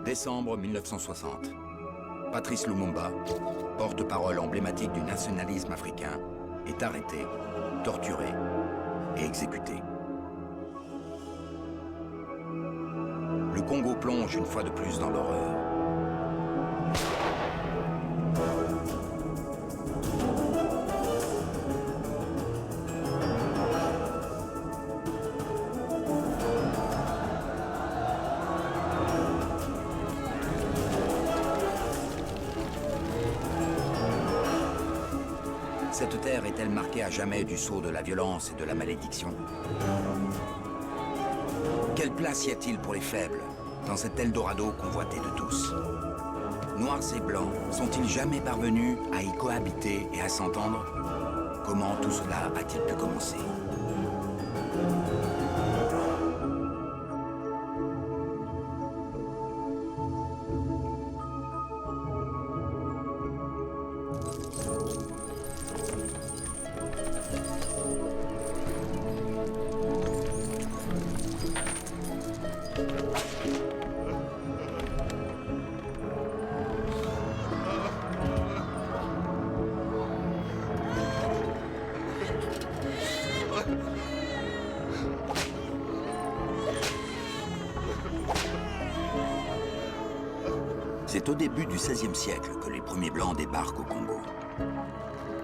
Décembre 1960. Patrice Lumumba, porte-parole emblématique du nationalisme africain, est arrêté, torturé et exécuté. Le Congo plonge une fois de plus dans l'horreur. Cette terre est-elle marquée à jamais du sceau de la violence et de la malédiction? Quelle place y a-t-il pour les faibles dans cet Eldorado convoité de tous? Noirs et blancs sont-ils jamais parvenus à y cohabiter et à s'entendre? Comment tout cela a-t-il pu commencer? C'est au début du XVIe siècle que les premiers Blancs débarquent au Congo.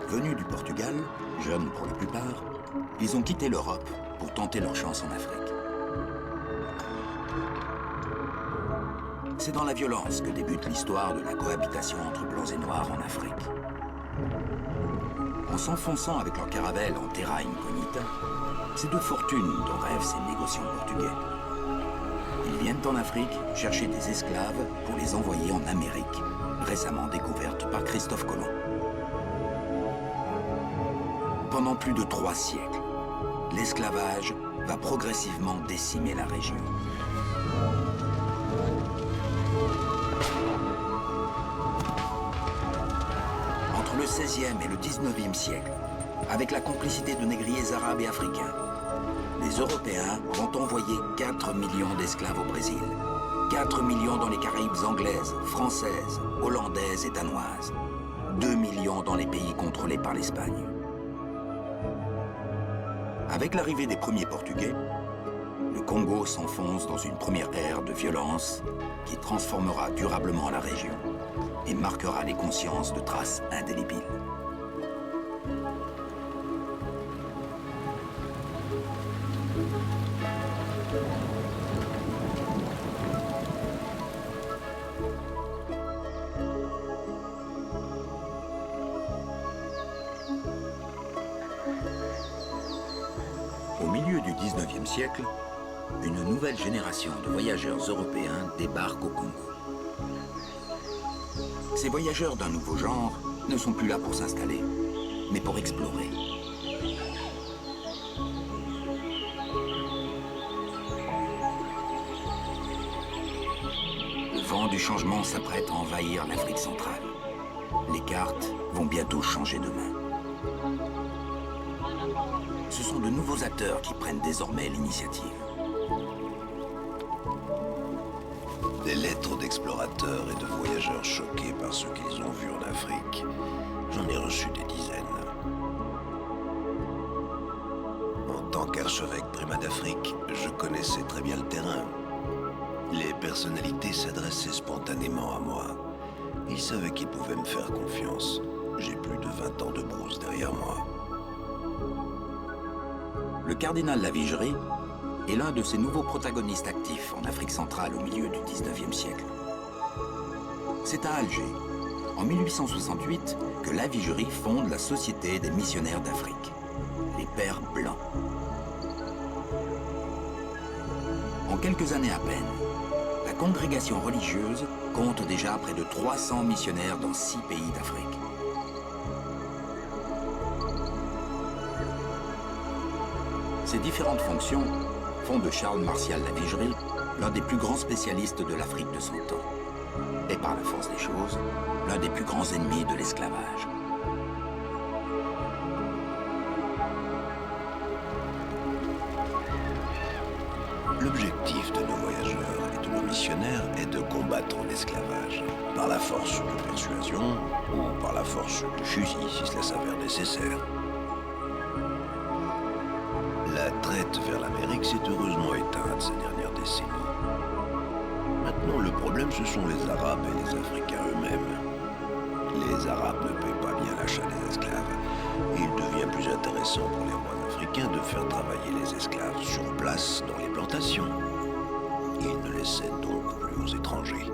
Venus du Portugal, jeunes pour la plupart, ils ont quitté l'Europe pour tenter leur chance en Afrique. C'est dans la violence que débute l'histoire de la cohabitation entre Blancs et Noirs en Afrique. En s'enfonçant avec leur caravelle en terra incognita, c'est de fortune dont rêvent ces négociants portugais. Ils viennent en Afrique chercher des esclaves pour les envoyer en Amérique, récemment découverte par Christophe Colomb. Pendant plus de 3 siècles, l'esclavage va progressivement décimer la région. Entre le XVIe et le XIXe siècle, avec la complicité de négriers arabes et africains, les Européens vont envoyer 4 millions d'esclaves au Brésil, 4 millions dans les Caraïbes anglaises, françaises, hollandaises et danoises, 2 millions dans les pays contrôlés par l'Espagne. Avec l'arrivée des premiers Portugais, le Congo s'enfonce dans une première ère de violence qui transformera durablement la région et marquera les consciences de traces indélébiles. Au milieu du XIXe siècle, une nouvelle génération de voyageurs européens débarque au Congo. Ces voyageurs d'un nouveau genre ne sont plus là pour s'installer, mais pour explorer. Le vent du changement s'apprête à envahir l'Afrique centrale. Les cartes vont bientôt changer de main. Ce sont de nouveaux acteurs qui prennent désormais l'initiative. Des lettres d'explorateurs et de voyageurs choqués par ce qu'ils ont vu en Afrique. J'en ai reçu des dizaines. En tant qu'archevêque primat d'Afrique, je connaissais très bien le terrain. Les personnalités s'adressaient spontanément à moi. Ils savaient qu'ils pouvaient me faire confiance. J'ai plus de 20 ans de brousse derrière moi. Le cardinal Lavigerie est l'un de ces nouveaux protagonistes actifs en Afrique centrale au milieu du XIXe siècle. C'est à Alger, en 1868, que Lavigerie fonde la Société des missionnaires d'Afrique, les Pères Blancs. En quelques années à peine, la congrégation religieuse compte déjà près de 300 missionnaires dans 6 pays d'Afrique. Ces différentes fonctions font de Charles Martial Lavigerie l'un des plus grands spécialistes de l'Afrique de son temps, et par la force des choses, l'un des plus grands ennemis de l'esclavage. L'objectif de nos voyageurs et de nos missionnaires révolutionnaire est de combattre l'esclavage, par la force de persuasion ou par la force du fusil si cela s'avère nécessaire. La traite vers l'Amérique s'est heureusement éteinte ces dernières décennies. Maintenant, le problème, ce sont les Arabes et les Africains eux-mêmes. Les Arabes ne paient pas bien l'achat des esclaves. Il devient plus intéressant pour les rois africains de faire travailler les esclaves sur place dans les plantations. Ils ne les cèdent donc plus aux étrangers.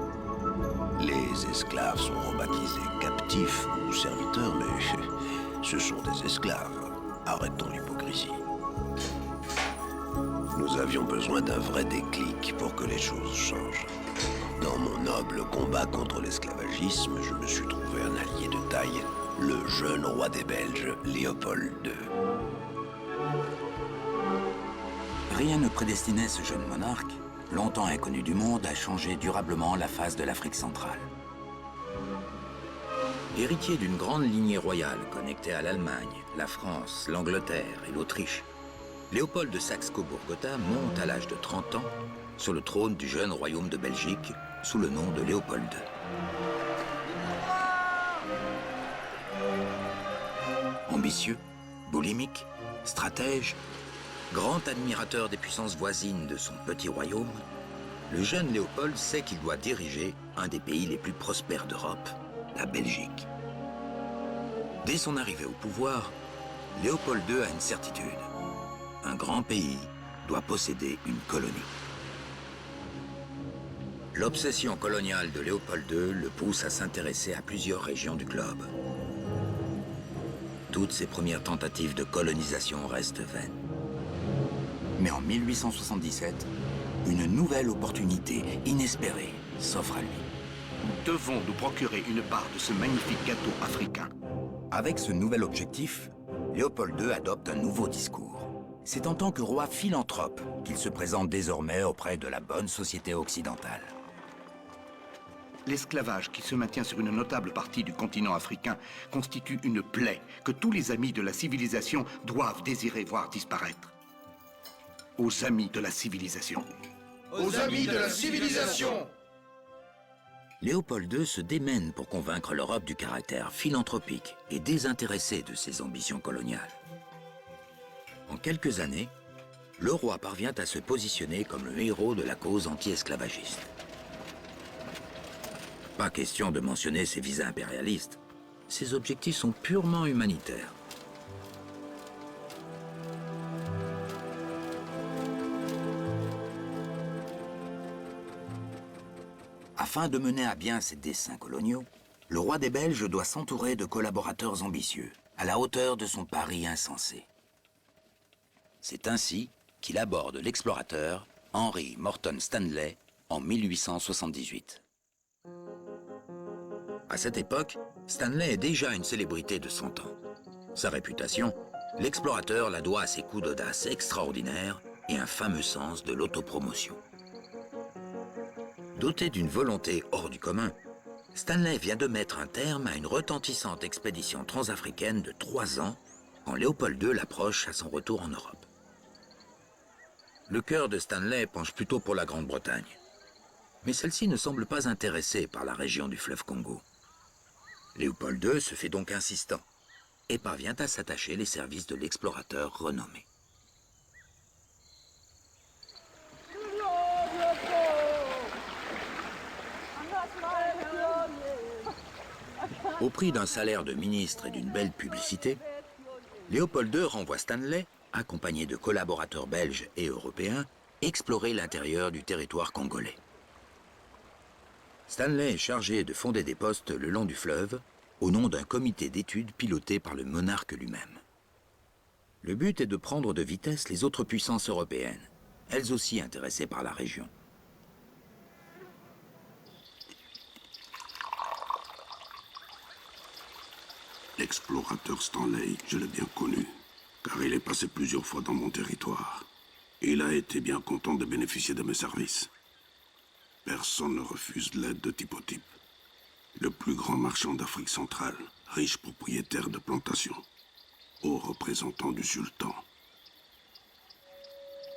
Les esclaves sont rebaptisés captifs ou serviteurs, mais ce sont des esclaves. Arrêtons l'hypocrisie. Nous avions besoin d'un vrai déclic pour que les choses changent. Dans mon noble combat contre l'esclavagisme, je me suis trouvé un allié de taille, le jeune roi des Belges, Léopold II. Rien ne prédestinait ce jeune monarque, longtemps inconnu du monde, à changer durablement la face de l'Afrique centrale. Héritier d'une grande lignée royale connectée à l'Allemagne, la France, l'Angleterre et l'Autriche, Léopold de Saxe-Cobourg-Gotha monte à l'âge de 30 ans sur le trône du jeune royaume de Belgique sous le nom de Léopold II. Ambitieux, boulimique, stratège, grand admirateur des puissances voisines de son petit royaume, le jeune Léopold sait qu'il doit diriger un des pays les plus prospères d'Europe, la Belgique. Dès son arrivée au pouvoir, Léopold II a une certitude. Un grand pays doit posséder une colonie. L'obsession coloniale de Léopold II le pousse à s'intéresser à plusieurs régions du globe. Toutes ses premières tentatives de colonisation restent vaines. Mais en 1877, une nouvelle opportunité inespérée s'offre à lui. Nous devons nous procurer une part de ce magnifique gâteau africain. Avec ce nouvel objectif, Léopold II adopte un nouveau discours. C'est en tant que roi philanthrope qu'il se présente désormais auprès de la bonne société occidentale. L'esclavage qui se maintient sur une notable partie du continent africain constitue une plaie que tous les amis de la civilisation doivent désirer voir disparaître. Aux amis de la civilisation. Aux amis de la civilisation! Léopold II se démène pour convaincre l'Europe du caractère philanthropique et désintéressé de ses ambitions coloniales. En quelques années, le roi parvient à se positionner comme le héros de la cause anti-esclavagiste. Pas question de mentionner ses visées impérialistes. Ses objectifs sont purement humanitaires. Afin de mener à bien ses desseins coloniaux, le roi des Belges doit s'entourer de collaborateurs ambitieux, à la hauteur de son pari insensé. C'est ainsi qu'il aborde l'explorateur Henry Morton Stanley en 1878. À cette époque, Stanley est déjà une célébrité de son temps. Sa réputation, l'explorateur la doit à ses coups d'audace extraordinaires et un fameux sens de l'autopromotion. Doté d'une volonté hors du commun, Stanley vient de mettre un terme à une retentissante expédition transafricaine de 3 ans quand Léopold II l'approche à son retour en Europe. Le cœur de Stanley penche plutôt pour la Grande-Bretagne, mais celle-ci ne semble pas intéressée par la région du fleuve Congo. Léopold II se fait donc insistant et parvient à s'attacher les services de l'explorateur renommé. Au prix d'un salaire de ministre et d'une belle publicité, Léopold II renvoie Stanley, accompagné de collaborateurs belges et européens, explorer l'intérieur du territoire congolais. Stanley est chargé de fonder des postes le long du fleuve, au nom d'un comité d'études piloté par le monarque lui-même. Le but est de prendre de vitesse les autres puissances européennes, elles aussi intéressées par la région. L'explorateur Stanley, je l'ai bien connu, car il est passé plusieurs fois dans mon territoire. Il a été bien content de bénéficier de mes services. Personne ne refuse l'aide de type au type. Le plus grand marchand d'Afrique centrale, riche propriétaire de plantations, haut représentant du sultan.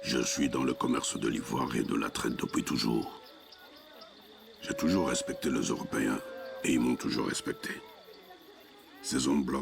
Je suis dans le commerce de l'ivoire et de la traite depuis toujours. J'ai toujours respecté les Européens, et ils m'ont toujours respecté. Ces hommes blancs